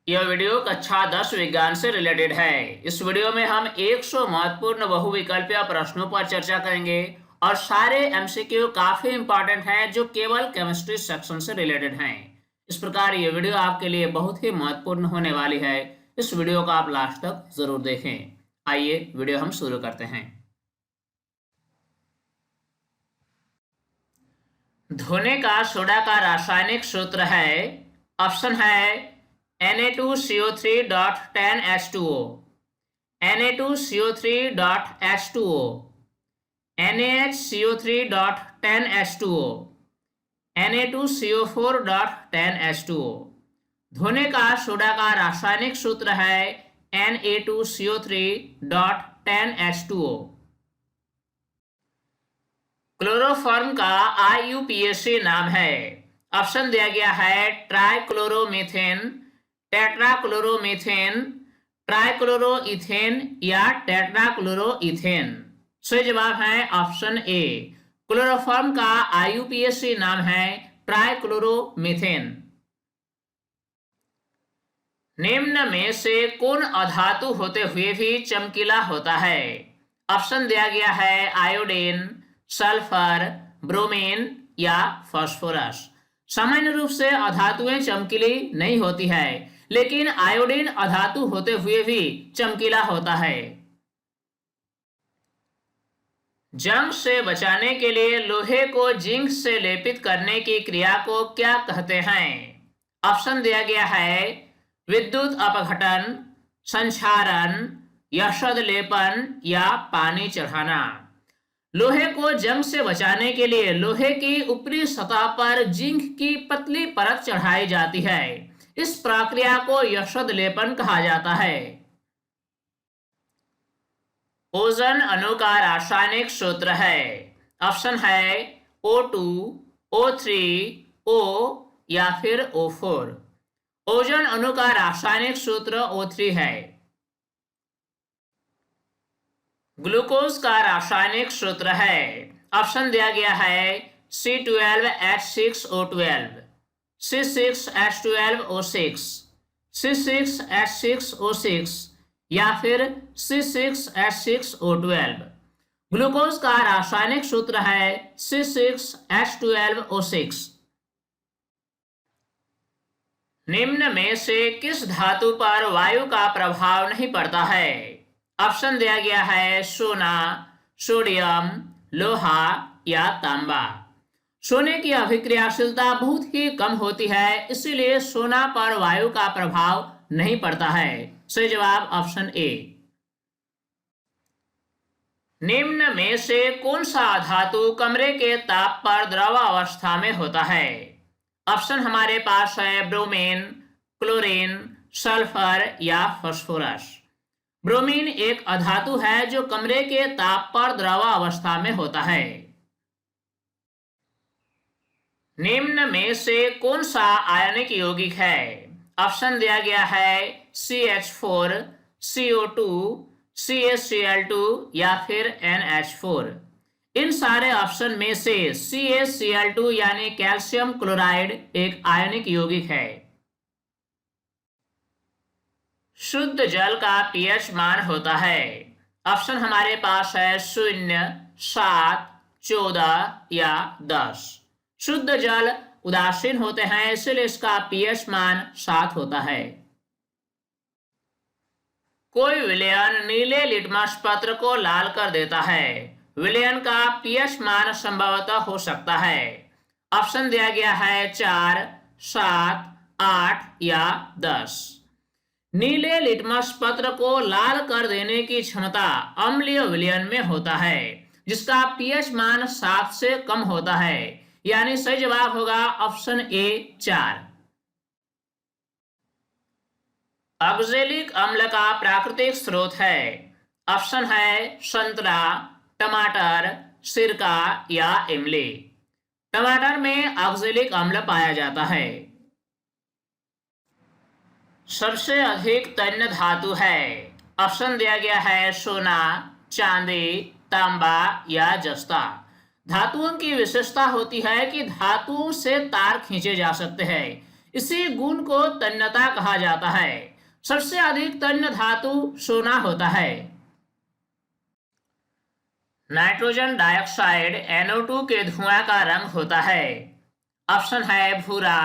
यह वीडियो कक्षा 10 विज्ञान से रिलेटेड है। इस वीडियो में हम 100 महत्वपूर्ण बहुविकल्पीय प्रश्नों पर चर्चा करेंगे और सारे एमसीक्यू काफी इंपॉर्टेंट हैं जो केवल केमिस्ट्री सेक्शन से रिलेटेड हैं। इस प्रकार ये वीडियो आपके लिए बहुत ही महत्वपूर्ण होने वाली है। इस वीडियो को आप लास्ट तक जरूर देखें। आइए वीडियो हम शुरू करते हैं। धोने का सोडा का रासायनिक सूत्र है। ऑप्शन है Na2CO3.10H2O, Na2CO3.H2O, NaHCO3.10H2O, Na2CO4.10H2O। धोने का सोडा का रासायनिक सूत्र है Na2CO3.10H2O। क्लोरोफॉर्म का IUPAC नाम है। ऑप्शन दिया गया है ट्राइक्लोरोमीथेन, टेट्राक्लोरोमीथेन, ट्राइक्लोरोइथेन या टेट्राक्लोरोइथेन। सही जवाब है ऑप्शन ए। क्लोरोफॉर्म का IUPAC नाम है ट्राइक्लोरोमीथेन। निम्न में से कौन अधातु होते हुए भी चमकीला होता है? ऑप्शन दिया गया है आयोडीन, सल्फर, ब्रोमीन या फास्फोरस। सामान्य रूप से अधातुएं चमकीली नहीं होती है, लेकिन आयोडीन अधातु होते हुए भी चमकीला होता है। जंग से बचाने के लिए लोहे को जिंक से लेपित करने की क्रिया को क्या कहते हैं? ऑप्शन दिया गया है विद्युत अपघटन, संक्षारण, यशद लेपन या पानी चढ़ाना। लोहे को जंग से बचाने के लिए लोहे की ऊपरी सतह पर जिंक की पतली परत चढ़ाई जाती है। इस प्रक्रिया को यशद लेपन कहा जाता है। ओजोन अणु का रासायनिक सूत्र है। ऑप्शन है O2, O3, O या फिर O4। ओजोन अणु का रासायनिक सूत्र O3 है। ग्लूकोज का रासायनिक सूत्र है। ऑप्शन दिया गया है C12H6O12, C6H12O6, C6H6O6 या फिर C6H6O12। ग्लूकोज का रासायनिक सूत्र है C6H12O6। निम्न में से किस धातु पर वायु का प्रभाव नहीं पड़ता है? ऑप्शन दिया गया है सोना, सोडियम, लोहा या तांबा। सोने की अभिक्रियाशीलता बहुत ही कम होती है, इसीलिए सोना पर वायु का प्रभाव नहीं पड़ता है। सही जवाब ऑप्शन ए। निम्न में से कौन सा धातु कमरे के ताप पर द्रव अवस्था में होता है? ऑप्शन हमारे पास है ब्रोमीन, क्लोरीन, सल्फर या फास्फोरस। ब्रोमीन एक अधातु है जो कमरे के ताप पर द्रव अवस्था में होता है। निम्न में से कौन सा आयनिक यौगिक है? ऑप्शन दिया गया है CH4, CO2, CaCl2 या फिर NH4। इन सारे ऑप्शन में से CaCl2 यानी कैल्शियम क्लोराइड एक आयनिक यौगिक है। शुद्ध जल का pH मान होता है। ऑप्शन हमारे पास है 0, 7, 14 या 10। शुद्ध जल उदासीन होते हैं, इसलिए इसका pH मान 7 होता है। कोई विलयन नीले लिटमस पत्र को लाल कर देता है। विलयन का pH मान संभवतः हो सकता है। ऑप्शन दिया गया है 4, 7, 8 या 10। नीले लिटमस पत्र को लाल कर देने की क्षमता अम्लीय विलयन में होता है, जिसका pH मान 7 से कम होता है, यानी सही जवाब होगा ऑप्शन ए 4। ऑक्जेलिक अम्ल का प्राकृतिक स्रोत है। ऑप्शन है संतरा, टमाटर, सिरका या इमली। टमाटर में ऑक्जेलिक अम्ल पाया जाता है। सबसे अधिक तन्य धातु है। ऑप्शन दिया गया है सोना, चांदी, तांबा या जस्ता। धातुओं की विशेषता होती है कि धातुओं से तार खींचे जा सकते हैं, इसी गुण को तन्यता कहा जाता है। सबसे अधिक तन्य धातु सोना होता है। नाइट्रोजन डाइऑक्साइड NO2 के धुआं का रंग होता है। ऑप्शन है भूरा,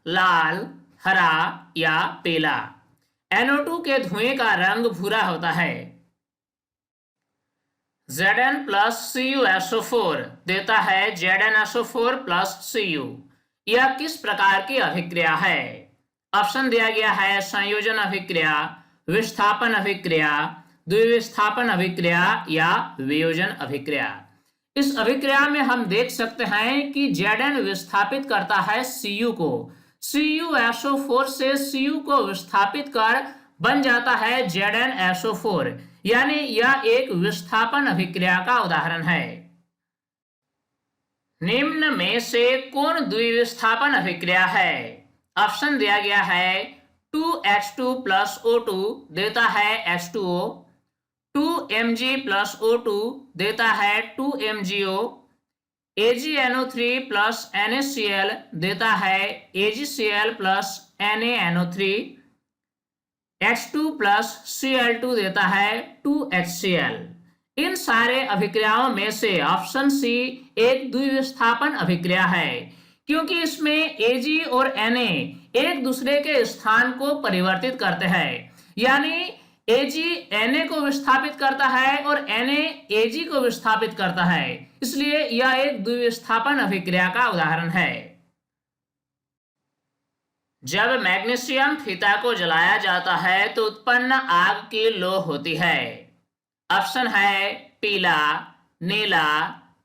लाल, हरा या पीला। NO2 के धुएं का रंग भूरा होता है। Zn प्लस CuSO4 देता है ZnSO4 प्लस Cu। यह किस प्रकार की अभिक्रिया है? ऑप्शन दिया गया है संयोजन अभिक्रिया, विस्थापन अभिक्रिया, द्विविस्थापन अभिक्रिया या वियोजन अभिक्रिया। इस अभिक्रिया में हम देख सकते हैं कि Zn विस्थापित करता है Cu को, CuSO4 से Cu को विस्थापित कर बन जाता है ZnSO4, यानी यह एक विस्थापन अभिक्रिया का उदाहरण है। निम्न में से कौन द्विविस्थापन अभिक्रिया है? ऑप्शन दिया गया है 2H2 प्लस O2 देता है H2O, 2Mg प्लस O2 देता है 2MgO, AgNO3 प्लस NaCl देता है AgCl plus NaNO3, H2 plus Cl2 देता है 2HCl। इन सारे अभिक्रियाओं में से ऑप्शन सी एक द्विविस्थापन अभिक्रिया है, क्योंकि इसमें Ag और Na एक दूसरे के स्थान को परिवर्तित करते हैं, यानी Ag Na को विस्थापित करता है और Na Ag को विस्थापित करता है, इसलिए यह एक द्विविस्थापन अभिक्रिया का उदाहरण है। जब मैग्नीशियम फीता को जलाया जाता है तो उत्पन्न आग की लौ होती है। ऑप्शन है पीला, नीला,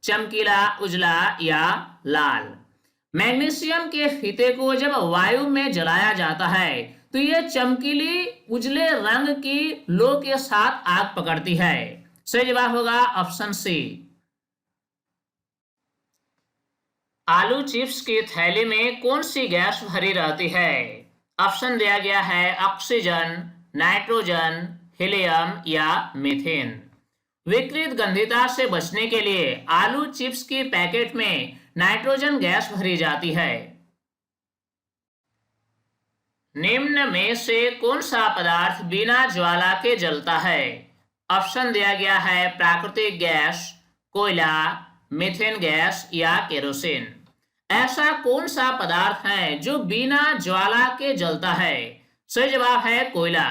चमकीला, उजला या लाल। मैग्नीशियम के फीते को जब वायु में जलाया जाता है तो यह चमकीली उजले रंग की लौ के साथ आग पकड़ती है। सही जवाब होगा ऑप्शन सी। आलू चिप्स की थैली में कौन सी गैस भरी रहती है? ऑप्शन दिया गया है ऑक्सीजन, नाइट्रोजन, हीलियम या मीथेन। विकृत गंधिता से बचने के लिए आलू चिप्स की पैकेट में नाइट्रोजन गैस भरी जाती है। निम्न में से कौन सा पदार्थ बिना ज्वाला के जलता है? ऑप्शन दिया गया है प्राकृतिक गैस, कोयला, मीथेन गैस या केरोसिन। ऐसा कौन सा पदार्थ है जो बिना ज्वाला के जलता है? सही जवाब है कोयला।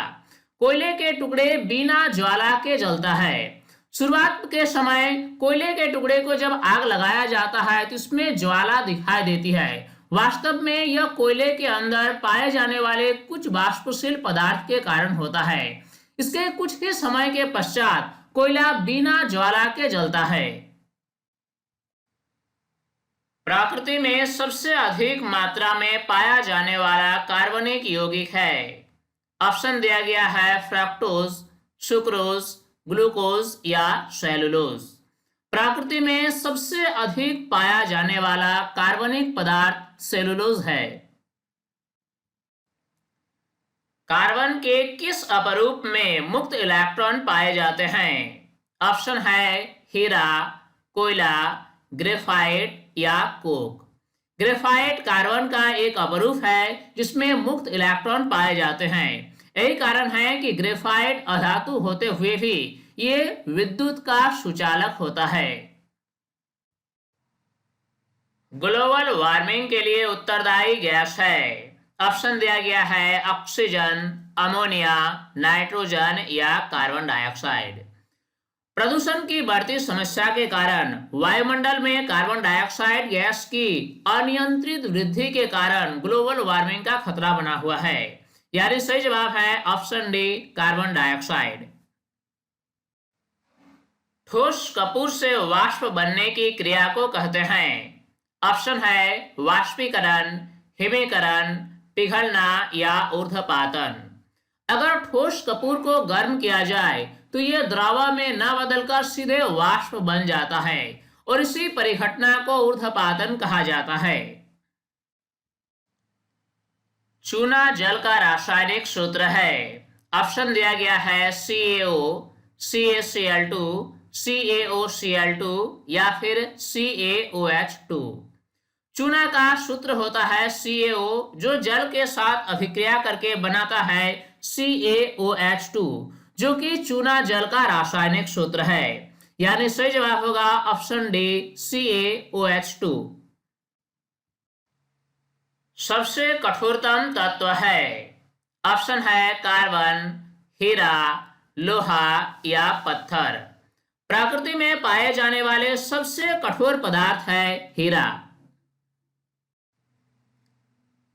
कोयले के टुकड़े बिना ज्वाला के जलता है। शुरुआत के समय कोयले के टुकड़े को जब आग लगाया जाता है तो इसमें ज्वाला दिखाई देती है। वास्तव में यह कोयले के अंदर पाए जाने वाले कुछ वाष्पशील पदार्थ के कारण होता है। इसके कुछ ही समय के पश्चात कोयला बिना ज्वाला के जलता है। प्रकृति में सबसे अधिक मात्रा में पाया जाने वाला कार्बनिक यौगिक है। ऑप्शन दिया गया है फ्रक्टोज, सुक्रोज, ग्लूकोज या सेलुलोज। प्रकृति में सबसे अधिक पाया जाने वाला कार्बनिक पदार्थ सेलुलोज है। कार्बन के किस अपरूप में मुक्त इलेक्ट्रॉन पाए जाते हैं? ऑप्शन है हीरा, कोयला, ग्रेफाइट या कोक। ग्रेफाइट कार्बन का एक अपरूप है जिसमें मुक्त इलेक्ट्रॉन पाए जाते हैं। यही कारण है कि ग्रेफाइट अधातु होते हुए भी ये विद्युत का सुचालक होता है। ग्लोबल वार्मिंग के लिए उत्तरदायी गैस है। ऑप्शन दिया गया है ऑक्सीजन, अमोनिया, नाइट्रोजन या कार्बन डाइऑक्साइड। प्रदूषण की बढ़ती समस्या के कारण वायुमंडल में कार्बन डाइऑक्साइड गैस की अनियंत्रित वृद्धि के कारण ग्लोबल वार्मिंग का खतरा बना हुआ है। यानी सही जवाब है ऑप्शन डी, कार्बन डाइऑक्साइड। ठोस कपूर से वाष्प बनने की क्रिया को कहते हैं। ऑप्शन है वाष्पीकरण, हिमीकरण, पिघलना या ऊर्ध्वपातन। अगर ठोस कपूर को गर्म किया जाए तो यह द्रव में न बदलकर सीधे वाष्प बन जाता है और इसी परिघटना को ऊर्ध्वपातन कहा जाता है। चूना जल का रासायनिक सूत्र है। ऑप्शन दिया गया है CaO, CaCl2, CaOCl2 या फिर CaOH2। चूना का सूत्र होता है CaO, जो जल के साथ अभिक्रिया करके बनाता है CaOH2, जो कि चूना जल का रासायनिक सूत्र है। यानी सही जवाब होगा ऑप्शन डी CaOH2। सबसे कठोरतम तत्व है, ऑप्शन है कार्बन, हीरा, लोहा या पत्थर। प्रकृति में पाए जाने वाले सबसे कठोर पदार्थ है हीरा।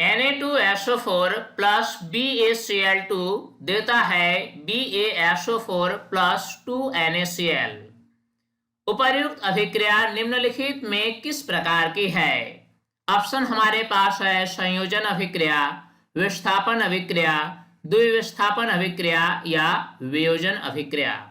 Na2SO4 प्लस BaCl2 देता है BaSO4 प्लस 2NaCl। उपर्युक्त अभिक्रिया निम्नलिखित में किस प्रकार की है? ऑप्शन हमारे पास है संयोजन अभिक्रिया, विस्थापन अभिक्रिया, द्विविस्थापन अभिक्रिया या वियोजन अभिक्रिया।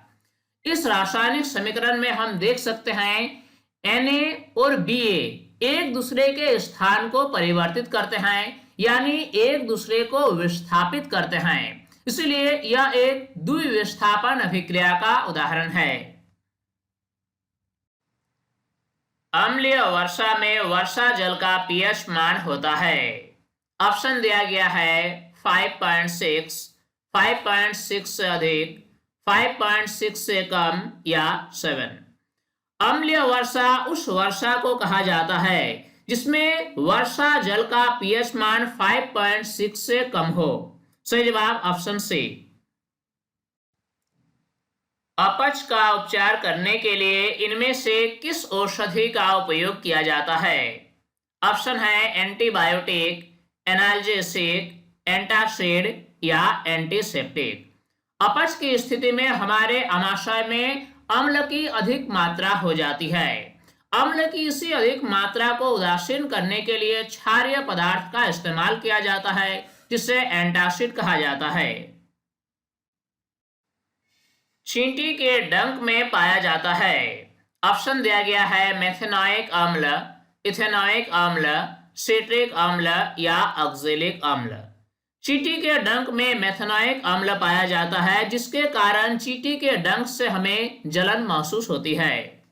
इस रासायनिक समीकरण में हम देख सकते हैं Na और Ba एक दूसरे के स्थान को परिवर्तित करते हैं, यानी एक दूसरे को विस्थापित करते हैं। इसलिए यह एक द्विविस्थापन अभिक्रिया का उदाहरण है। अम्लीय वर्षा में वर्षा जल का pH मान होता है। ऑप्शन दिया गया है 5.6, 5.6 से अधिक, 5.6 से कम या 7। अम्लीय वर्षा उस वर्षा को कहा जाता है जिसमें वर्षा जल का pH मान 5.6 से कम हो। सही जवाब ऑप्शन सी। अपच का उपचार करने के लिए इनमें से किस औषधि का उपयोग किया जाता है? ऑप्शन है एंटीबायोटिक, एनाल्जेसिक, एंटासिड या एंटीसेप्टिक। अपच की स्थिति में हमारे आमाशय में अम्ल की अधिक मात्रा हो जाती है। अम्ल की इसी अधिक मात्रा को उदासीन करने के लिए क्षारीय पदार्थ का इस्तेमाल किया जाता है, जिसे एंटासिड कहा जाता है। चींटी के डंक में पाया जाता है। ऑप्शन दिया गया है मेथेनोइक अम्ल, इथेनोइक अम्ल, सिट्रिक अम्ल या ऑक्जेलिक अम्ल। चींटी के डंक में मेथेनोइक अम्ल पाया जाता है, जिसके कारण चींटी के डंक से हमें जलन महसूस होती है।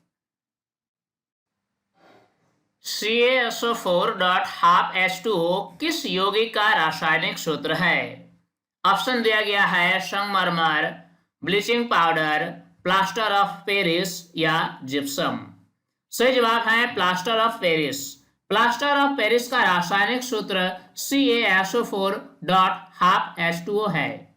CaSO4.12H2O किस यौगिक का रासायनिक सूत्र है? ऑप्शन दिया गया है संगमरमर, bleaching powder, plaster of Paris या जिप्सम। सही जवाब है plaster of Paris. Plaster of Paris का रासायनिक सूत्र CaSO4.12H2O है।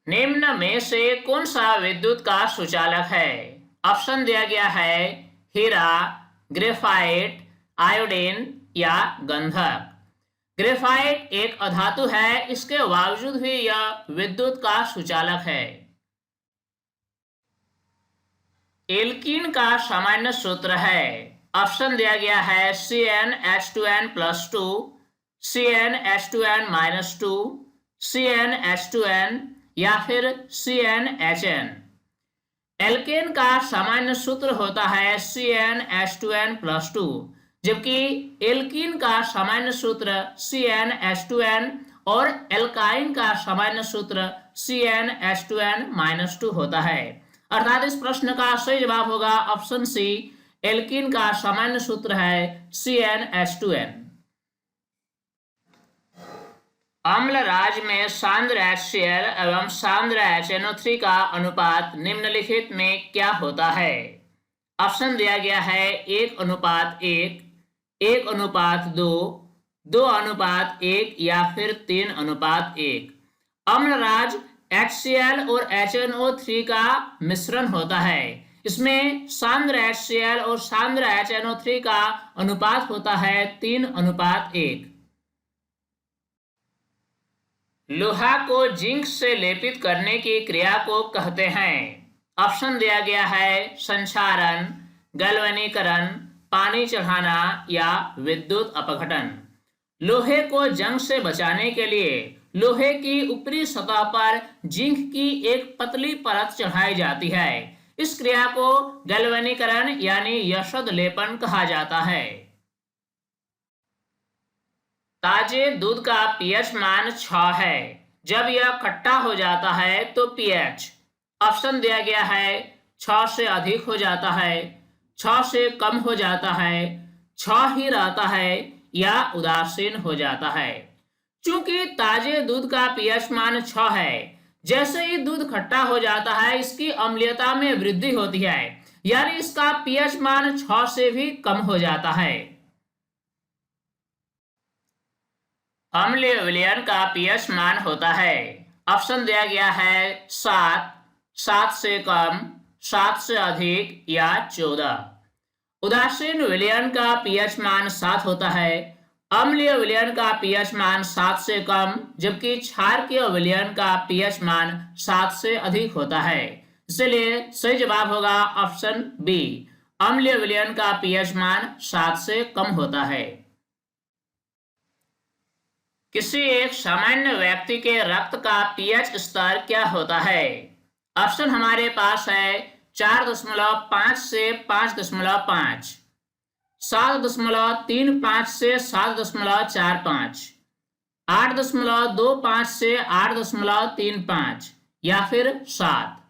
निम्न में से कौन सा विद्युत का सुचालक है? ऑप्शन दिया गया है हीरा, ग्रेफाइट, आयोडीन या गंधक। ग्रेफाइट एक अधातु है, इसके बावजूद भी यह विद्युत का सुचालक है। एल्कीन का सामान्य सूत्र है। ऑप्शन दिया गया है CnH2n+2, CnH2n-2, CnH2n या फिर CnHn। एल्केन का सामान्य सूत्र होता है CnH2n+2, जबकि एल्कीन का सामान्य सूत्र CnH2n और एल्काइन का सामान्य सूत्र CnH2n-2 होता है। अर्थात इस प्रश्न का सही जवाब होगा ऑप्शन सी, एल्कीन का सामान्य सूत्र है CnH2n। अम्ल राज में सांद्र HCl एवं सांद्र HNO3 का अनुपात निम्नलिखित में क्या होता है? ऑप्शन दिया गया है 1:1, 1:2, 2:1 या फिर 3:1। अम्लराज HCl और HNO3 का मिश्रण होता है। इसमें सांद्र HCl और सांद्र HNO3 का अनुपात होता है 3:1। लोहा को जिंक से लेपित करने की क्रिया को कहते हैं। ऑप्शन दिया गया है संक्षारण, गैल्वेनीकरण, पानी चढ़ाना या विद्युत अपघटन। लोहे को जंग से बचाने के लिए लोहे की ऊपरी सतह पर जिंक की एक पतली परत चढ़ाई जाती है। इस क्रिया को गैल्वेनीकरण यानी यशोद लेपन कहा जाता है। ताजे दूध का pH मान 6 है। जब यह खट्टा हो जाता है तो pH ऑप्शन दिया गया है 6 से अधिक हो जाता है, 6 से कम हो जाता है, 6 ही रहता है या उदासीन हो जाता है। चूंकि ताजे दूध का पीएच मान 6 है, जैसे ही दूध खट्टा हो जाता है इसकी अम्लीयता में वृद्धि होती है, यानी इसका पीएच मान 6 से भी कम हो जाता है। अम्लीय विलयन का पीएच मान होता है, ऑप्शन दिया गया है 7, 7 से कम, 7 से अधिक या 14। उदासीन विलयन का पीएच मान 7 होता है, अम्लीय विलयन का पीएच मान 7 से कम, जबकि क्षारकीय विलयन का पीएच मान 7 से अधिक होता है। इसलिए सही जवाब होगा ऑप्शन बी, अम्लीय विलयन का पीएच मान 7 से कम होता है। किसी एक सामान्य व्यक्ति के रक्त का पीएच स्तर क्या होता है? ऑप्शन हमारे पास है 4.5 से 5.5, 7.35 से 7.45, 8.25 से 8.35 या फिर 7।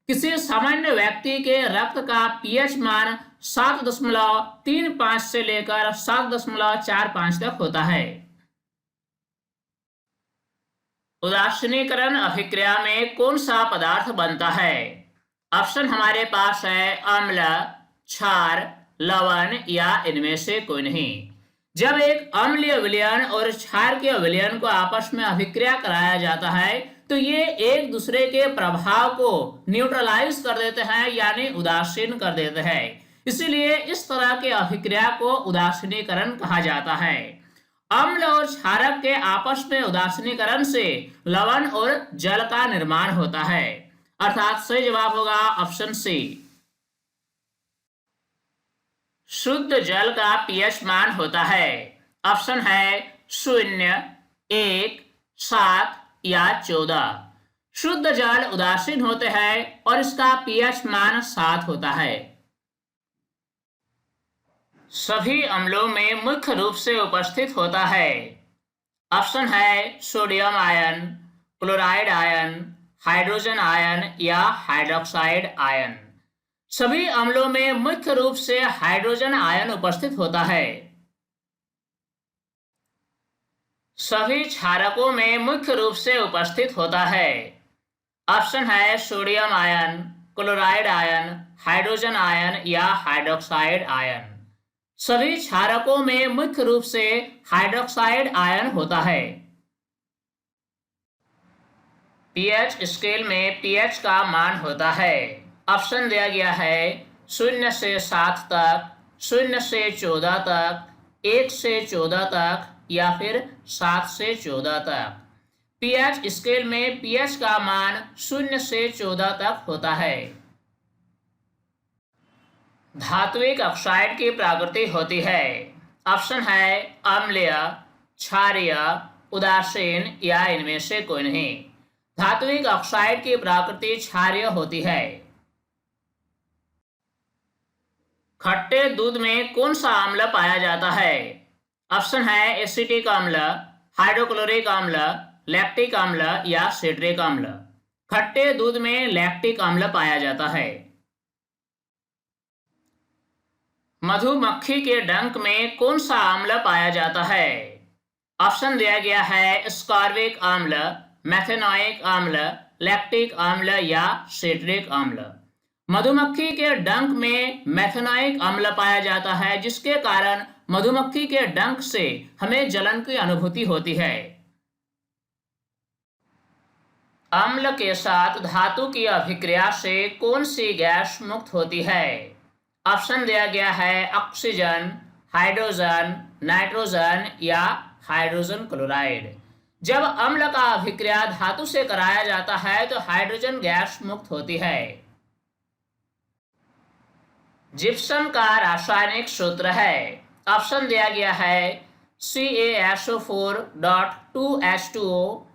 किसी सामान्य व्यक्ति के रक्त का पीएच मान 7.35 से लेकर 7.45 तक होता है। उदासीनीकरण अभिक्रिया में कौन सा पदार्थ बनता है? ऑप्शन हमारे पास है अम्ल, क्षार, लवण या इनमें से कोई नहीं। जब एक अम्लीय विलयन और क्षारकीय विलयन को आपस में अभिक्रिया कराया जाता है तो ये एक दूसरे के प्रभाव को न्यूट्रलाइज कर देते हैं, यानी उदासीन कर देते हैं। इसीलिए इस तरह के अभिक्रिया को उदासीनीकरण कहा जाता है। अम्ल और क्षारक के आपस में उदासीनीकरण से लवण और जल का निर्माण होता है, अर्थात सही जवाब होगा ऑप्शन सी। शुद्ध जल का पीएच मान होता है, ऑप्शन है 0, 1, 7 या 14। शुद्ध जल उदासीन होते हैं और इसका पीएच मान 7 होता है। सभी अम्लों में मुख्य रूप से उपस्थित होता है, ऑप्शन है sodium ion, chloride ion, hydrogen ion या हाइड्रोक्साइड आयन। सभी अम्लों में मुख्य रूप से हाइड्रोजन आयन उपस्थित होता है। सभी क्षारकों में मुख्य रूप से उपस्थित होता है, ऑप्शन है sodium ion, chloride ion, hydrogen ion या हाइड्रोक्साइड आयन। सभी क्षारकों में मुख्य रूप से हाइड्रोक्साइड आयन होता है। पीएच स्केल में पीएच का मान होता है, ऑप्शन दिया गया है 0 से 7 तक, 0 से 14 तक, 1 से 14 तक या फिर 7 से 14 तक। पीएच स्केल में पीएच का मान 0 से 14 तक होता है। धात्विक ऑक्साइड की प्रकृति होती है, ऑप्शन है अम्लीय, क्षारीय, उदासीन या इनमें से कोई नहीं। धात्विक ऑक्साइड की प्रकृति क्षारीय होती है। खट्टे दूध में कौन सा अम्ल पाया जाता है? ऑप्शन है एसिटिक अम्ल, हाइड्रोक्लोरिक अम्ल, लैक्टिक अम्ल या सिट्रिक अम्ल। खट्टे दूध में लैक्टिक अम्ल पाया जाता है। मधुमक्खी के डंक में कौन सा अम्ल पाया जाता है? ऑप्शन दिया गया है स्कॉर्बिक अम्ल, मेथेनोइक अम्ल, लैक्टिक अम्ल या सिट्रिक अम्ल। मधुमक्खी के डंक में मेथेनोइक अम्ल पाया जाता है, जिसके कारण मधुमक्खी के डंक से हमें जलन की अनुभूति होती है। अम्ल के साथ धातु की अभिक्रिया से कौन सी गैस मुक्त होती है? ऑप्शन दिया गया है ऑक्सीजन, हाइड्रोजन, नाइट्रोजन या हाइड्रोजन क्लोराइड। जब अम्ल का अभिक्रिया धातु से कराया जाता है तो हाइड्रोजन गैस मुक्त होती है। जिप्सम का रासायनिक सूत्र है, ऑप्शन दिया गया है CaSO4.2H2O,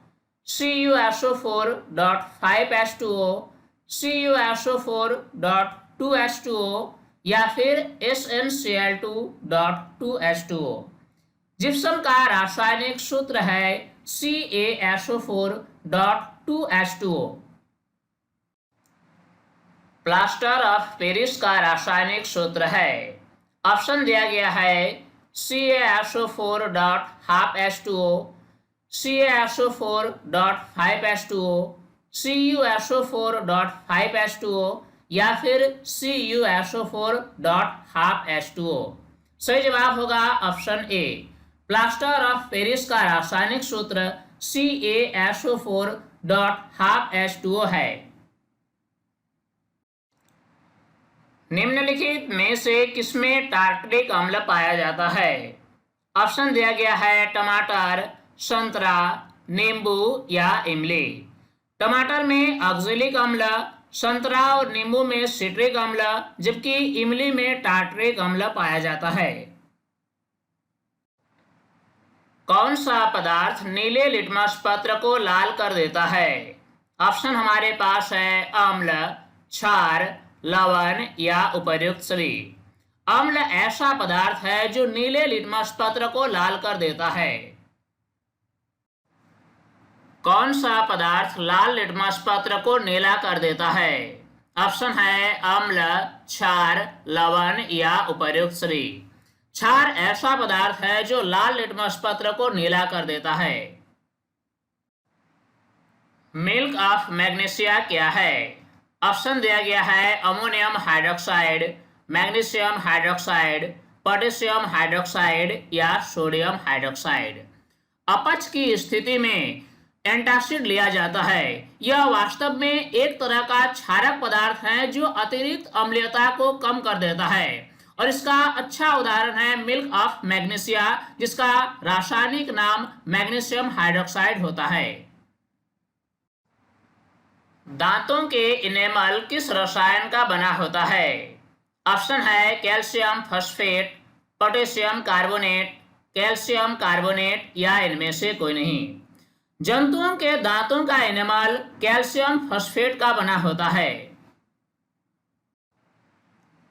CuSO4.5H2O, CuSO4.2H2O या फिर SnCl2.2H2O। जिप्सम का रासायनिक सूत्र है CaSO4.2H2O। प्लास्टर ऑफ पेरिस का रासायनिक सूत्र है? ऑप्शन दिया गया है CaSO4 dot half H2O, CaSO4 dot 5H2O, CuSO4 dot 5H2O या फिर CuSO4 डॉट हाफ H2O। सही जवाब होगा option A. Plaster of Paris का रासायनिक सूत्र CaSO4 डॉट हाफ H2O है। निम्नलिखित में से किसमें टार्टरिक अम्ल पाया जाता है? ऑप्शन दिया गया है टमाटर, संतरा, नींबू या इमली। टमाटर में ऑक्जेलिक अम्ल, संतरा और नींबू में सिट्रिक अम्ल, जबकि इमली में टार्टरिक अम्ल पाया जाता है। कौन सा पदार्थ नीले लिटमस पत्र को लाल कर देता है? ऑप्शन हमारे पास है अम्ल, क्षार, लवण या उपर्युक्त सभी। अम्ल ऐसा पदार्थ है जो नीले लिटमस पत्र को लाल कर देता है। कौन सा पदार्थ लाल लिटमस पत्र को नीला कर देता है? ऑप्शन है अम्ल, क्षार, लवण या उपर्युक्त सभी। क्षार ऐसा पदार्थ है जो लाल लिटमस पत्र को नीला कर देता है। मिल्क ऑफ मैग्नीशिया क्या है? ऑप्शन दिया गया है ammonium hydroxide, magnesium hydroxide, potassium hydroxide या सोडियम हाइड्रोक्साइड। अपच की स्थिति में एंटासिड लिया जाता है। यह वास्तव में एक तरह का क्षारक पदार्थ है जो अतिरिक्त अम्लीयता को कम कर देता है और इसका अच्छा उदाहरण है मिल्क ऑफ मैग्नीशिया, जिसका रासायनिक नाम मैग्नीशियम हाइड्रोक्साइड होता है। दांतों के इनेमल किस रसायन का बना होता है? ऑप्शन है calcium phosphate, potassium carbonate, calcium carbonate या इनमें से कोई नहीं। जंतुओं के दांतों का इनेमल कैल्शियम फॉस्फेट का बना होता है।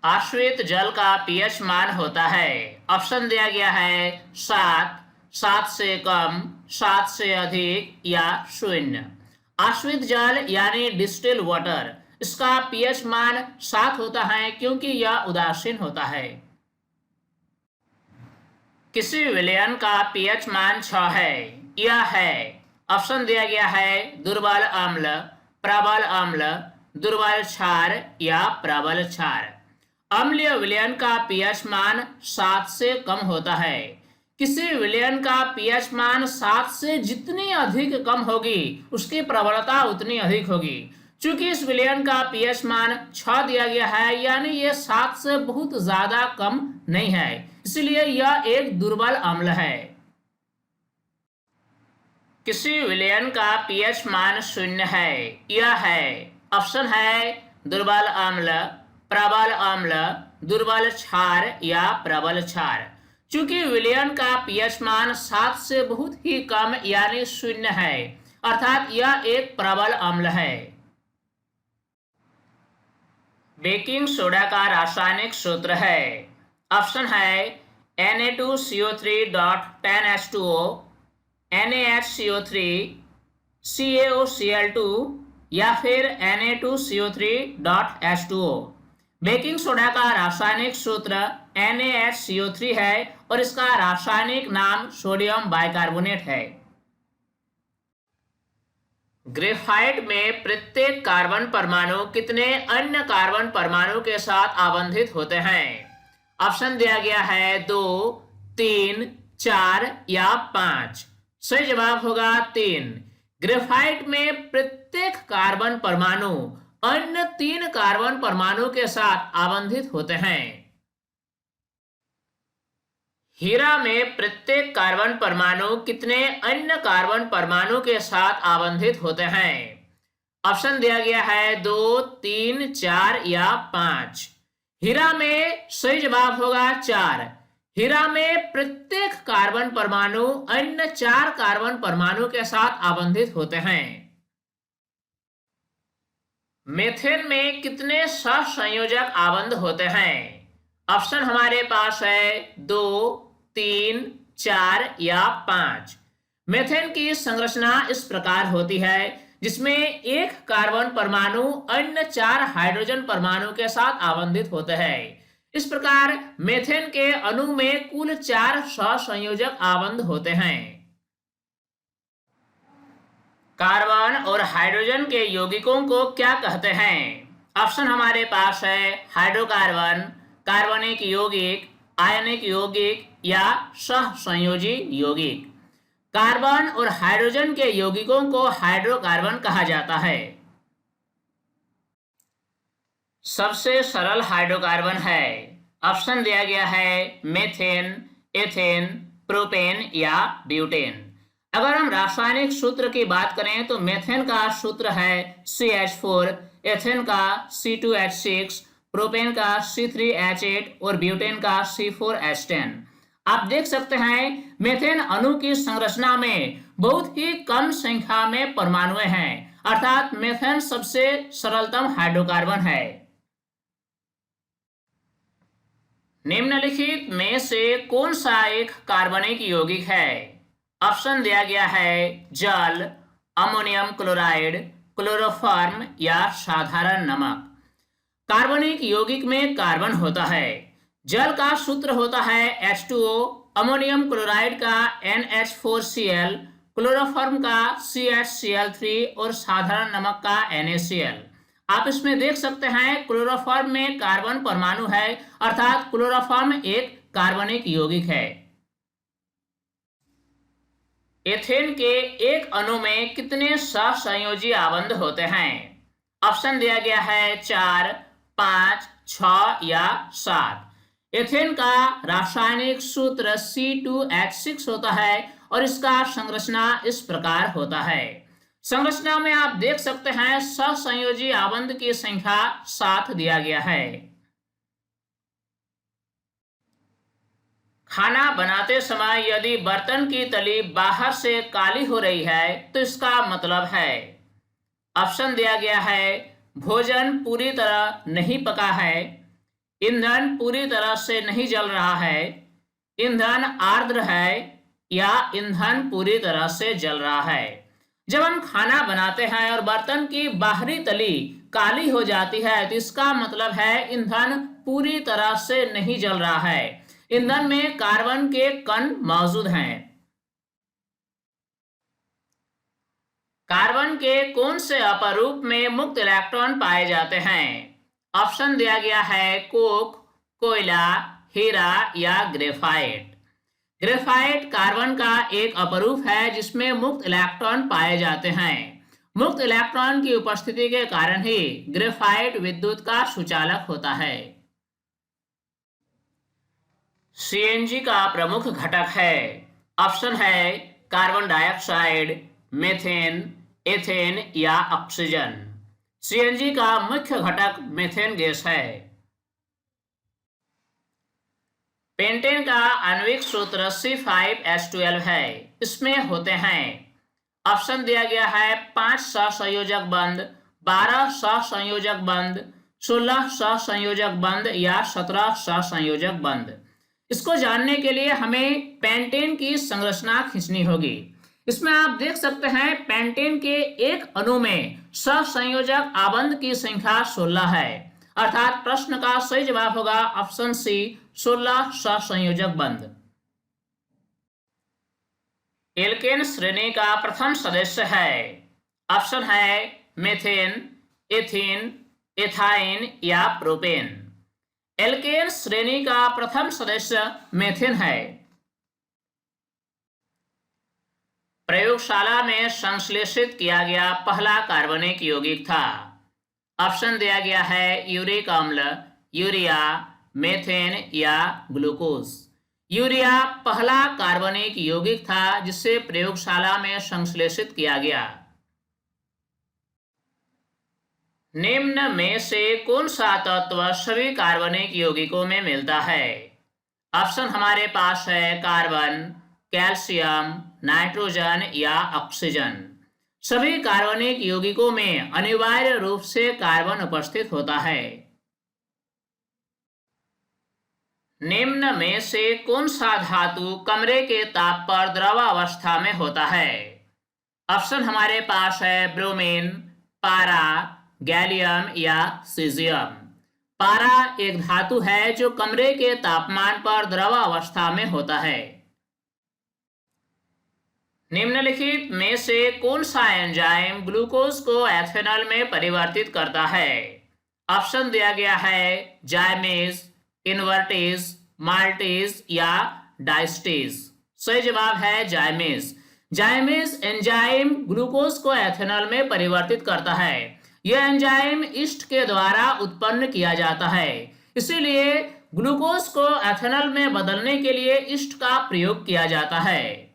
आश्रित जल का पीएच मान होता है। ऑप्शन दिया गया है 7, 7 से कम, 7 से अधिक या 0। आश्रित जल यानी डिस्टिल वाटर, इसका पीएच मान 7 होता है क्योंकि यह उदासीन होता है। किसी विलयन का पीएच मान 6 है। यह है, ऑप्शन दिया गया है दुर्बल अम्ल, प्रबल अम्ल, दुर्बल क्षार या प्रबल क्षार। अम्लीय विलयन का पीएच मान 7 से कम होता है। किसी विलयन का पीएच मान 7 से जितनी अधिक कम होगी उसकी प्रबलता उतनी अधिक होगी। चूंकि इस विलयन का पीएच मान 6 दिया गया है यानी ये 7 से बहुत ज्यादा कम नहीं है, इसलिए यह एक दुर्बल अम्ल है। किसी विलयन का पीएच मान 0 है। यह है, ऑप्शन है दुर्बल अम्ल, प्रबल अम्ल, दुर्बल क्षार या प्रबल क्षार। चूंकि विलयन का पीएच मान 7 से बहुत ही कम यानी 0 है, अर्थात यह एक प्रबल अम्ल है। बेकिंग सोडा का रासायनिक सूत्र है। ऑप्शन है Na2CO3.10H2O, NaHCO3, CaOCl2 या फिर Na2CO3.H2O। बेकिंग सोडा का रासायनिक सूत्र NaHCO3 है और इसका रासायनिक नाम सोडियम बाइकार्बोनेट है। ग्रेफाइट में प्रत्येक कार्बन परमाणु कितने अन्य कार्बन परमाणु के साथ आबंधित होते हैं? ऑप्शन दिया गया है 2, 3, 4 या 5। सही जवाब होगा 3। ग्रेफाइट में प्रत्येक कार्बन परमाणु अन्य 3 कार्बन परमाणु के साथ आबंधित होते हैं। हीरा में प्रत्येक कार्बन परमाणु कितने अन्य कार्बन परमाणु के साथ आबंधित होते हैं? ऑप्शन दिया गया है 2, 3, 4 या 5। हीरा में सही जवाब होगा 4। हीरा में प्रत्येक कार्बन परमाणु अन्य 4 कार्बन परमाणु के साथ आबंधित होते हैं। मीथेन में कितने सहसंयोजक आबंध होते हैं? ऑप्शन हमारे पास है 2, 3, 4 या 5। मीथेन की संरचना इस प्रकार होती है, जिसमें एक कार्बन परमाणु अन्य 4 हाइड्रोजन परमाणु के साथ आवंधित होते हैं। इस प्रकार मेथेन के अणु में कुल 4 सहसंयोजक आबंध होते हैं। कार्बन और हाइड्रोजन के यौगिकों को क्या कहते हैं? ऑप्शन हमारे पास है हाइड्रोकार्बन, कार्बनिक यौगिक, आयनिक यौगिक या सहसंयोजी यौगिक। कार्बन और हाइड्रोजन के यौगिकों को हाइड्रोकार्बन कहा जाता है। सबसे सरल हाइड्रोकार्बन है, ऑप्शन दिया गया है मेथेन, एथेन, प्रोपेन या ब्यूटेन। अगर हम रासायनिक सूत्र की बात करें तो मेथेन का सूत्र है CH4, एथेन का C2H6, प्रोपेन का C3H8 और ब्यूटेन का C4H10। आप देख सकते हैं मेथेन अणु की संरचना में बहुत ही कम संख्या में परमाणु हैं, अर्थात मेथेन सबसे सरलतम हाइड्रोकार्बन है। निम्नलिखित में से कौन सा एक कार्बनिक यौगिक है? ऑप्शन दिया गया है जल, अमोनियम क्लोराइड, क्लोरोफॉर्म या साधारण नमक। कार्बनिक यौगिक में कार्बन होता है। जल का सूत्र होता है H2O, अमोनियम क्लोराइड का NH4Cl, क्लोरोफॉर्म का CHCl3 और साधारण नमक का NaCl। आप इसमें देख सकते हैं क्लोरोफॉर्म में कार्बन परमाणु है, अर्थात क्लोरोफॉर्म एक कार्बनिक यौगिक है। एथेन के एक अणु में कितने सहसंयोजी आबंध होते हैं? ऑप्शन दिया गया है 4, 5, 6 या 7। एथेन का रासायनिक सूत्र C2H6 होता है और इसका संरचना इस प्रकार होता है। संरचना में आप देख सकते हैं सहसंयोजी आबंध की संख्या 7 दिया गया है। खाना बनाते समय यदि बर्तन की तली बाहर से काली हो रही है तो इसका मतलब है, ऑप्शन दिया गया है भोजन पूरी तरह नहीं पका है, ईंधन पूरी तरह से नहीं जल रहा है, ईंधन आर्द्र है या ईंधन पूरी तरह से जल रहा है। जब हम खाना बनाते हैं और बर्तन की बाहरी तली काली हो जाती है तो इसका मतलब है ईंधन पूरी तरह से नहीं जल रहा है, ईंधन में कार्बन के कण मौजूद हैं। कार्बन के कौन से अपरूप में मुक्त इलेक्ट्रॉन पाए जाते हैं? ऑप्शन दिया गया है कोक, कोयला, हीरा या ग्रेफाइट। ग्रेफाइट कार्बन का एक अपरूप है जिसमें मुक्त इलेक्ट्रॉन पाए जाते हैं। मुक्त इलेक्ट्रॉन की उपस्थिति के कारण ही ग्रेफाइट विद्युत का सुचालक होता है। CNG का प्रमुख घटक है, ऑप्शन है कार्बन डाइऑक्साइड, मेथेन, एथेन या ऑक्सीजन। CNG का मुख्य घटक मेथेन गैस है। पेंटेन का आणविक सूत्र C5H12 है। इसमें होते हैं, ऑप्शन दिया गया है 5 सहसंयोजक बंध, 12 सहसंयोजक बंध, 16 सहसंयोजक बंध या 17 सहसंयोजक बंध। इसको जानने के लिए हमें पेंटेन की संरचना खींचनी होगी। इसमें आप देख सकते हैं पेंटेन के एक अणु में सहसंयोजक आबंध की संख्या 16 है, अर्थात प्रश्न का सही जवाब होगा ऑप्शन सी 16 सहसंयोजक बंध। एल्केन श्रेणी का प्रथम सदस्य है, ऑप्शन है मेथेन, एथीन, एथाइन या प्रोपेन। एल्केन श्रेणी का प्रथम सदस्य मेथेन है। प्रयोगशाला में संश्लेषित किया गया पहला कार्बनिक यौगिक था, ऑप्शन दिया गया है यूरिक अम्ल, यूरिया, मेथेन या ग्लूकोज। यूरिया पहला कार्बनिक यौगिक था जिसे प्रयोगशाला में संश्लेषित किया गया। निम्न में से कौन सा तत्व सभी कार्बनिक यौगिकों में मिलता है? ऑप्शन हमारे पास है कार्बन, कैल्शियम, नाइट्रोजन या ऑक्सीजन। सभी कार्बनिक यौगिकों में अनिवार्य रूप से कार्बन उपस्थित होता है। निम्न में से कौन सा धातु कमरे के ताप पर द्रव अवस्था में होता है? ऑप्शन हमारे पास है ब्रोमीन, पारा, गैलियम या सीजियम। पारा एक धातु है जो कमरे के तापमान पर द्रव अवस्था में होता है। निम्नलिखित में से कौन सा एंजाइम ग्लूकोज को एथेनॉल में परिवर्तित करता है? ऑप्शन दिया गया है जाइमेज, इनवर्टेज, माल्टेज या डायस्टेज। सही जवाब है जाइमेज। जाइमेज एंजाइम ग्लूकोज को एथेनॉल में परिवर्तित करता है। यह एंजाइम ईस्ट के द्वारा उत्पन्न किया जाता है, इसीलिए ग्लूकोज को एथेनॉल में बदलने के लिए ईस्ट का प्रयोग किया जाता है।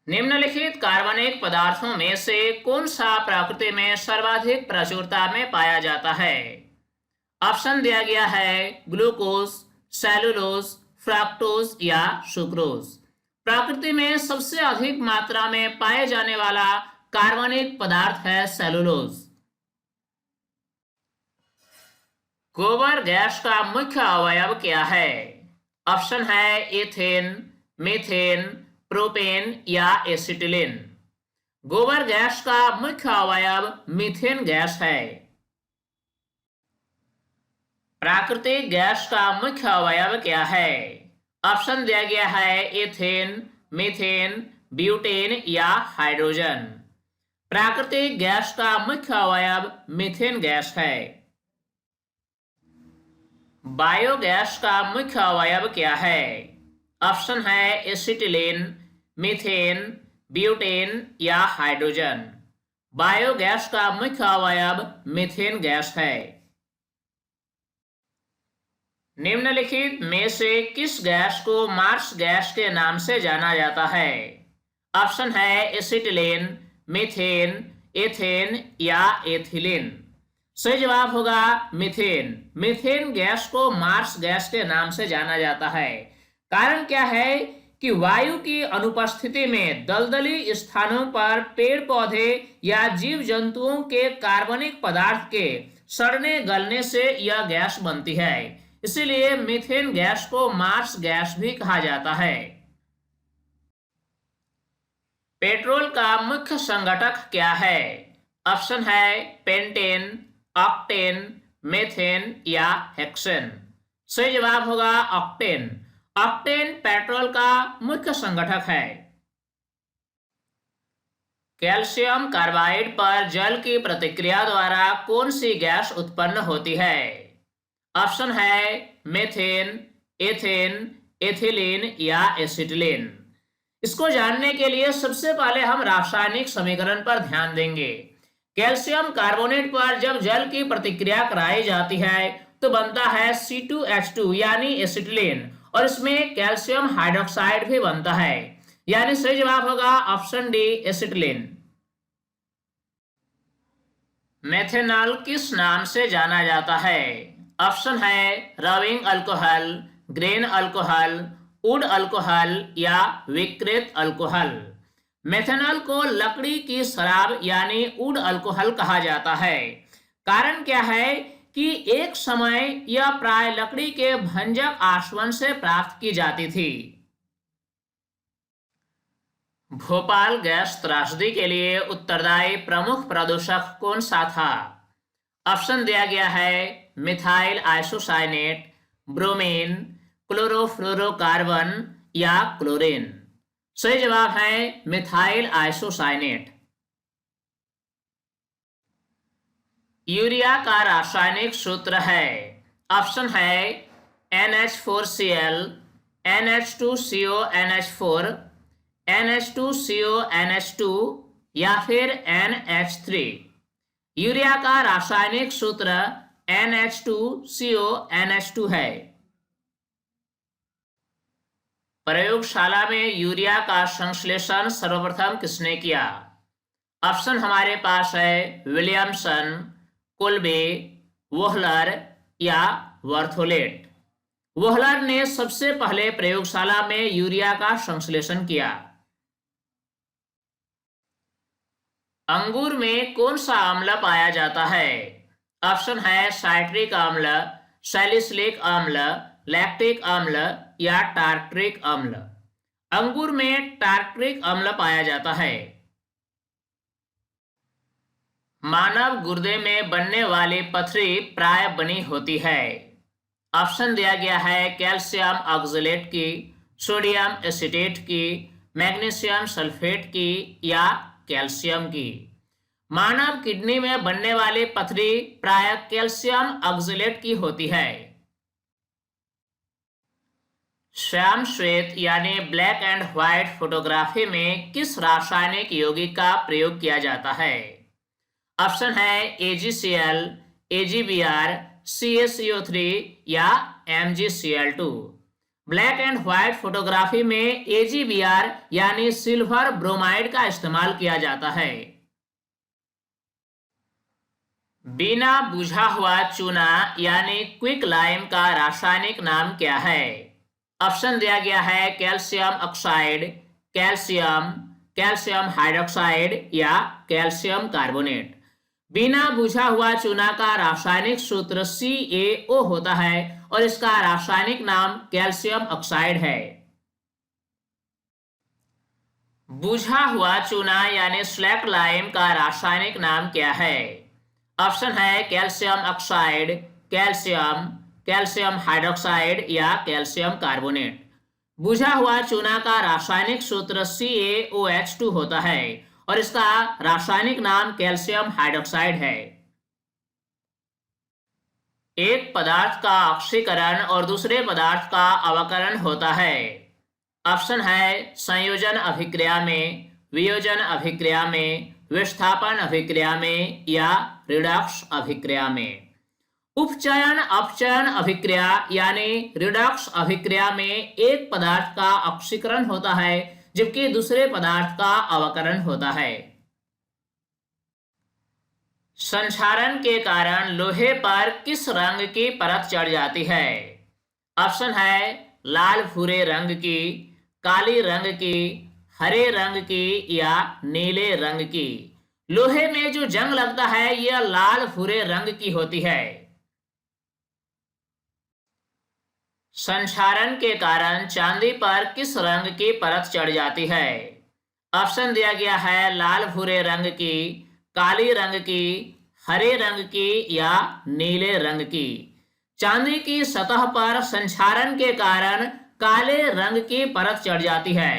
निम्नलिखित कार्बनिक पदार्थों में से कौन सा प्रकृति में सर्वाधिक प्रचुरता में पाया जाता है? ऑप्शन दिया गया है ग्लूकोज, सेलुलोज, फ्रक्टोज या सुक्रोज। प्रकृति में सबसे अधिक मात्रा में पाए जाने वाला कार्बनिक पदार्थ है सेलुलोज। गोबर गैस का मुख्य अवयव क्या है? ऑप्शन है एथेन, मीथेन, प्रोपेन या एसिटिलीन। गोबर गैस का मुख्य अवयव मीथेन गैस है। प्राकृतिक गैस का मुख्य अवयव क्या है? ऑप्शन दिया गया है एथेन, मीथेन, ब्यूटेन या हाइड्रोजन। प्राकृतिक गैस का मुख्य अवयव मीथेन गैस है। बायोगैस का मुख्य अवयव क्या है? ऑप्शन है एसिटिलीन, मीथेन, ब्यूटेन या हाइड्रोजन। बायोगैस का मुख्य अवयव मीथेन गैस है। निम्नलिखित में से किस गैस को मार्स गैस के नाम से जाना जाता है? ऑप्शन है एसिटिलीन, मीथेन, एथेन या एथिलीन। सही जवाब होगा मीथेन। मीथेन गैस को मार्स गैस के नाम से जाना जाता है। कारण क्या है कि वायु की अनुपस्थिति में दलदली स्थानों पर पेड़ पौधे या जीव जंतुओं के कार्बनिक पदार्थ के सड़ने गलने से यह गैस बनती है, इसीलिए मीथेन गैस को मार्स गैस भी कहा जाता है। पेट्रोल का मुख्य संघटक क्या है? ऑप्शन है पेंटेन, ऑक्टेन, मेथेन या हेक्सेन। सही जवाब होगा ऑक्टेन। ऑक्टेन पेट्रोल का मुख्य संघटक है। कैल्शियम कार्बाइड पर जल की प्रतिक्रिया द्वारा कौन सी गैस उत्पन्न होती है? ऑप्शन है मेथेन, एथेन, एथिलीन या एसिटिलीन। इसको जानने के लिए सबसे पहले हम रासायनिक समीकरण पर ध्यान देंगे। कैल्शियम कार्बोनेट पर जब जल की प्रतिक्रिया कराई जाती है तो बनता है C2H2 यानी एसिटिलीन, और इसमें कैल्शियम हाइड्रोक्साइड भी बनता है, यानी सही जवाब होगा ऑप्शन डी एसिटिलीन। मेथेनॉल किस नाम से जाना जाता है? ऑप्शन है rubbing alcohol, grain alcohol, would alcohol या विकृत अल्कोहल। मेथेनॉल को लकड़ी की शराब यानी वुड अल्कोहल कहा जाता है। कारण क्या है कि एक समय यह प्राय लकड़ी के भंजक आसवन से प्राप्त की जाती थी। भोपाल गैस त्रासदी के लिए उत्तरदायी प्रमुख प्रदूषक कौन सा था? ऑप्शन दिया गया है मिथाइल आइसोसाइनेट, ब्रोमीन, क्लोरोफ्लोरोकार्बन या क्लोरीन। सही जवाब है मिथाइल आइसोसाइनेट। यूरिया का रासायनिक सूत्र है। ऑप्शन है NH4Cl, NH2CONH4, NH2CONH2 या फिर NH3। यूरिया का रासायनिक सूत्र NH2CONH2 है। प्रयोगशाला में यूरिया का संश्लेषण सर्वप्रथम किसने किया? ऑप्शन हमारे पास है विलियमसन, कोल्बे, वोहलर या वर्थोलेट। वोहलर ने सबसे पहले प्रयोगशाला में यूरिया का संश्लेषण किया। अंगूर में कौन सा अम्ल पाया जाता है? ऑप्शन है साइट्रिक अम्ल, सैलिसिलिक अम्ल, लैक्टिक अम्ल या टार्ट्रिक अम्ल। अंगूर में टार्ट्रिक अम्ल पाया जाता है। मानव गुर्दे में बनने वाली पथरी प्राय बनी होती है। ऑप्शन दिया गया है कैल्शियम ऑक्सलेट की, सोडियम एसिटेट की, मैग्नीशियम सल्फेट की या कैल्शियम की। मानव किडनी में बनने वाली पथरी प्राय कैल्शियम ऑक्सलेट की होती है। श्याम श्वेत यानी ब्लैक एंड व्हाइट फोटोग्राफी में किस रासायनिक यौगिक का प्रयोग किया जाता है? ऑप्शन है AgCl, AgBr, CaCO3 या MgCl2। Black and white photography में AgBr यानी सिल्वर ब्रोमाइड का इस्तेमाल किया जाता है। बिना बुझा हुआ चूना यानी क्विक लाइम का रासायनिक नाम क्या है? ऑप्शन दिया गया है calcium oxide, calcium, calcium hydroxide या कैल्शियम कार्बोनेट। बिना बुझा हुआ चूना का रासायनिक सूत्र CaO होता है और इसका रासायनिक नाम कैल्शियम ऑक्साइड है। बुझा हुआ चूना यानी स्लैक लाइम का रासायनिक नाम क्या है? ऑप्शन है calcium oxide, calcium, calcium hydroxide या कैल्शियम कार्बोनेट। बुझा हुआ चूना का रासायनिक सूत्र CaOH2 होता है और इसका रासायनिक नाम कैल्शियम हाइड्रोक्साइड है। एक पदार्थ का ऑक्सीकरण और दूसरे पदार्थ का अवकरण होता है। ऑप्शन है संयोजन अभिक्रिया में, वियोजन अभिक्रिया में, विस्थापन अभिक्रिया में या रिडॉक्स अभिक्रिया में। उपचयन अपचयन अभिक्रिया यानी रिडॉक्स अभिक्रिया में एक पदार्थ का ऑक्सीकरण होता है जबकि दूसरे पदार्थ का अवकरण होता है। संक्षारण के कारण लोहे पर किस रंग की परत चढ़ जाती है? ऑप्शन है लाल भूरे रंग की, काली रंग की, हरे रंग की या नीले रंग की। लोहे में जो जंग लगता है यह लाल भूरे रंग की होती है। संक्षारण के कारण चांदी पर किस रंग की परत चढ़ जाती है? ऑप्शन दिया गया है लाल भूरे रंग की, काली रंग की, हरे रंग की या नीले रंग की। चांदी की सतह पर संक्षारण के कारण काले रंग की परत चढ़ जाती है।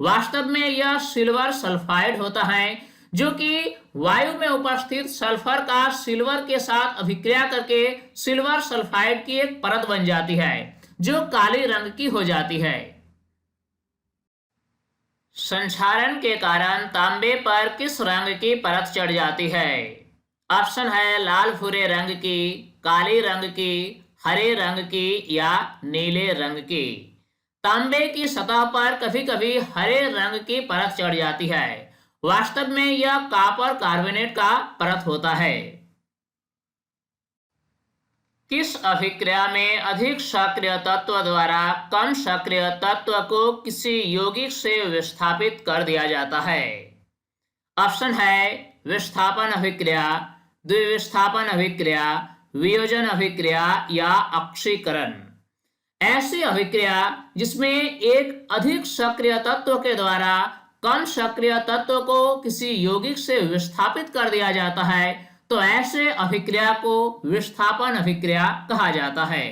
वास्तव में यह सिल्वर सल्फाइड होता है जो कि वायु में उपस्थित सल्फर का सिल्वर के साथ अभिक्रिया करके सिल्वर सल्फाइड की एक परत बन जाती है जो काले रंग की हो जाती है। संक्षारण के कारण तांबे पर किस रंग की परत चढ़ जाती है? ऑप्शन है लाल भूरे रंग की, काले रंग की, हरे रंग की या नीले रंग की। तांबे की सतह पर कभी कभी हरे रंग की परत चढ़ जाती है। वास्तव में यह कॉपर कार्बोनेट का परत होता है। किस अभिक्रिया में अधिक सक्रिय तत्व द्वारा कम सक्रिय तत्व को किसी यौगिक से विस्थापित कर दिया जाता है? ऑप्शन है विस्थापन अभिक्रिया, द्विविस्थापन अभिक्रिया, वियोजन अभिक्रिया या ऑक्सीकरण। ऐसी अभिक्रिया जिसमें एक अधिक सक्रिय तत्व के द्वारा कम सक्रिय तत्व को किसी यौगिक से विस्थापित कर दिया जाता है तो ऐसे अभिक्रिया को विस्थापन अभिक्रिया कहा जाता है।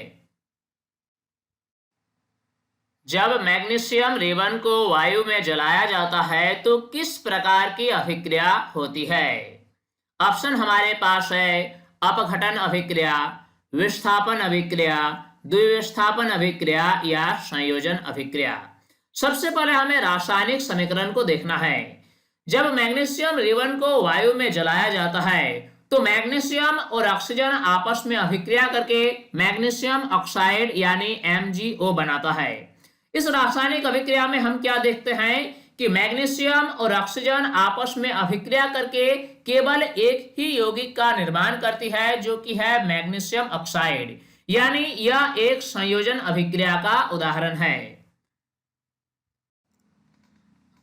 जब मैग्नीशियम रिबन को वायु में जलाया जाता है तो किस प्रकार की अभिक्रिया होती है? ऑप्शन हमारे पास है अपघटन अभिक्रिया, विस्थापन अभिक्रिया, द्विविस्थापन अभिक्रिया या संयोजन अभिक्रिया। सबसे पहले हमें रासायनिक समीकरण को देखना है। जब मैग्नीशियम रिबन को वायु में जलाया जाता है तो मैग्नीशियम और ऑक्सीजन आपस में अभिक्रिया करके मैग्नीशियम ऑक्साइड यानी MgO बनाता है। इस रासायनिक अभिक्रिया में हम क्या देखते हैं कि मैग्नीशियम और ऑक्सीजन आपस में अभिक्रिया करके केवल एक ही यौगिक का निर्माण करती है जो कि है मैग्नीशियम ऑक्साइड, यानी यह एक संयोजन अभिक्रिया का उदाहरण है।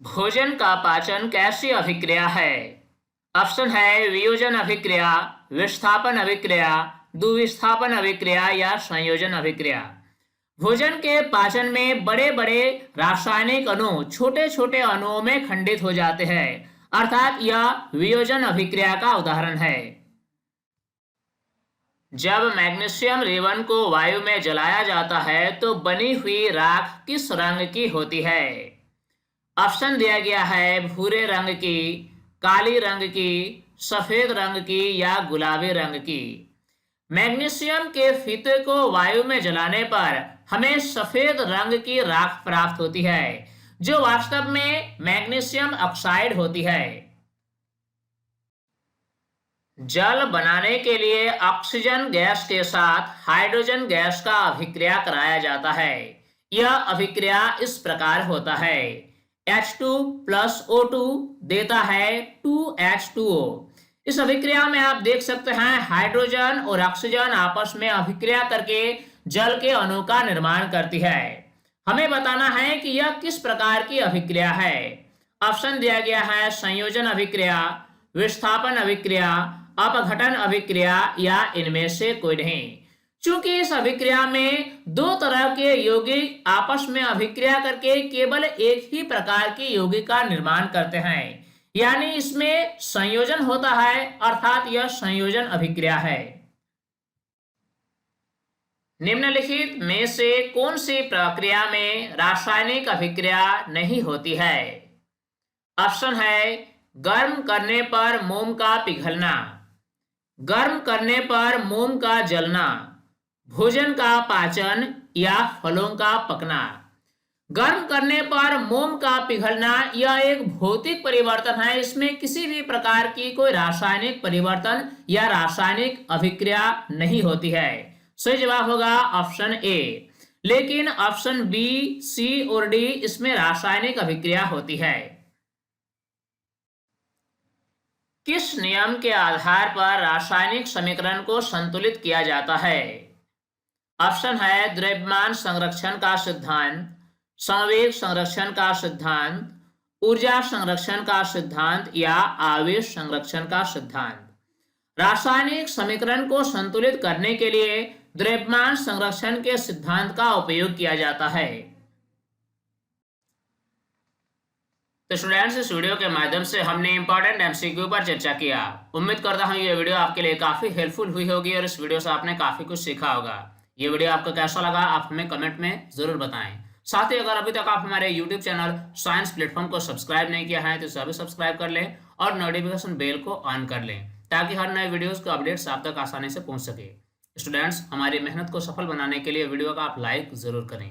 भोजन का पाचन कैसी अभिक्रिया है? ऑप्शन है वियोजन अभिक्रिया, विस्थापन अभिक्रिया, द्विविस्थापन अभिक्रिया या संयोजन अभिक्रिया। भोजन के पाचन में बड़े बड़े रासायनिक अणु छोटे छोटे अणुओं में खंडित हो जाते हैं, अर्थात यह वियोजन अभिक्रिया का उदाहरण है। जब मैग्नीशियम रेवन को वायु में जलाया जाता है तो बनी हुई राख किस रंग की होती है? ऑप्शन दिया गया है भूरे रंग की, काली रंग की, सफेद रंग की या गुलाबी रंग की। मैग्नीशियम के फीते को वायु में जलाने पर हमें सफेद रंग की राख प्राप्त होती है, जो वास्तव में मैग्नीशियम ऑक्साइड होती है। जल बनाने के लिए ऑक्सीजन गैस के साथ हाइड्रोजन गैस का अभिक्रिया कराया जाता है। यह अभिक्रिया इस प्रकार होता है, H2 प्लस O2 देता है 2H2O। इस अभिक्रिया में आप देख सकते हैं हाइड्रोजन और ऑक्सीजन आपस में अभिक्रिया करके जल के अणु का निर्माण करती है। हमें बताना है कि यह किस प्रकार की अभिक्रिया है। ऑप्शन दिया गया है संयोजन अभिक्रिया, विस्थापन अभिक्रिया, अपघटन अभिक्रिया या इनमें से कोई नहीं। चूंकि इस अभिक्रिया में दो तरह के यौगिक आपस में अभिक्रिया करके केवल एक ही प्रकार की यौगिक का निर्माण करते हैं, यानी इसमें संयोजन होता है, अर्थात यह संयोजन अभिक्रिया है। निम्नलिखित में से कौन सी प्रक्रिया में रासायनिक अभिक्रिया नहीं होती है? ऑप्शन है गर्म करने पर मोम का पिघलना, गर्म करने पर मोम का जलना, भोजन का पाचन या फलों का पकना। गर्म करने पर मोम का पिघलना यह एक भौतिक परिवर्तन है, इसमें किसी भी प्रकार की कोई रासायनिक परिवर्तन या रासायनिक अभिक्रिया नहीं होती है। सही जवाब होगा ऑप्शन ए। लेकिन ऑप्शन बी, सी और डी इसमें रासायनिक अभिक्रिया होती है। किस नियम के आधार पर रासायनिक समीकरण को संतुलित किया जाता है? ऑप्शन है द्रव्यमान संरक्षण का सिद्धांत, संवेग संरक्षण का सिद्धांत, ऊर्जा संरक्षण का सिद्धांत या आवेश संरक्षण का सिद्धांत। रासायनिक समीकरण को संतुलित करने के लिए द्रव्यमान संरक्षण के सिद्धांत का उपयोग किया जाता है। तो स्टूडेंट्स, इस वीडियो के माध्यम से हमने इंपॉर्टेंट एमसीक्यू पर चर्चा किया। उम्मीद करता हूँ ये वीडियो आपके लिए काफी हेल्पफुल हुई होगी और इस वीडियो से आपने काफी कुछ सीखा होगा। ये वीडियो आपको कैसा लगा आप हमें कमेंट में जरूर बताएं। साथ ही अगर अभी तक आप हमारे YouTube चैनल साइंस प्लेटफॉर्म को सब्सक्राइब नहीं किया है तो इसे अभी सब्सक्राइब कर लें और नोटिफिकेशन बेल को ऑन कर लें, ताकि हर नए वीडियोस के अपडेट्स आप तक आसानी से पहुंच सके। स्टूडेंट्स, हमारी मेहनत को सफल बनाने के लिए वीडियो का आप लाइक जरूर करें।